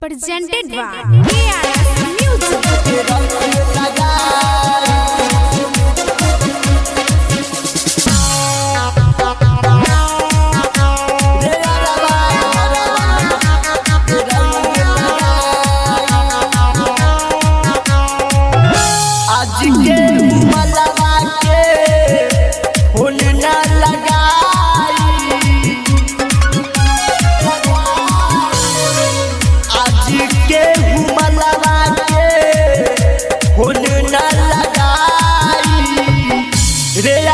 presented by KRS Music.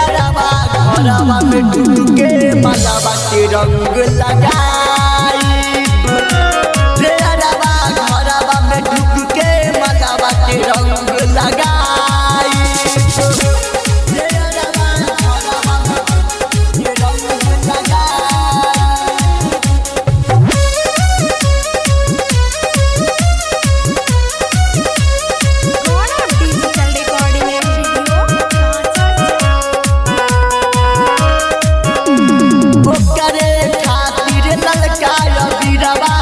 घरवा में डूब के मलावा के रंग लगाई रे अरवा घरवा में डूब के मलावा के रंग लगाई रे अरवा घरवा में रंग लगाई। डिजिटल रिकॉर्डिंग करे खातिर ललका बीरवा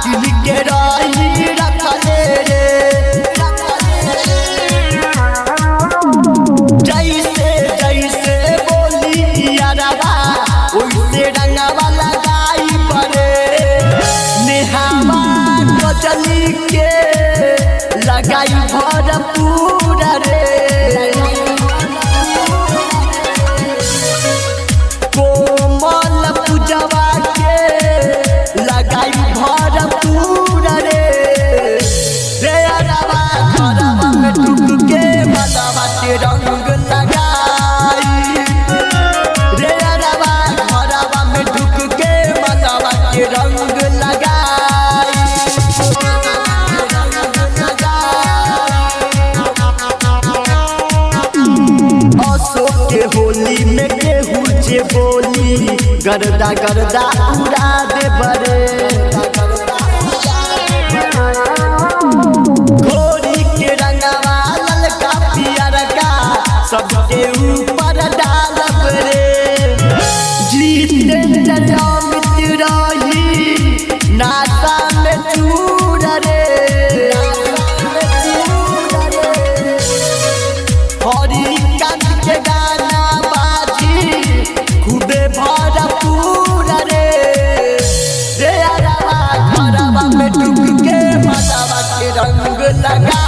दिल के रही रखले रे जैसे जैसे बोली यारवा ओइसे रंगवा लगाई परे नेहावा कचली के लगाई भरपूर रे रंग लगाई रे अरवा घरवा में ढुक के मलावा के रंग लगाई अशोक के होली में केहू जे बोली गर्दा गर्दा उड़ा दे बरे सबके ऊपर डालब रे जितेंद्र अमित रही नाता में चूर रे हरिकांत के गाना बाजी खूबे भरपूर रे रे अरवा घरवा में डूब के मलावा के रंग लगा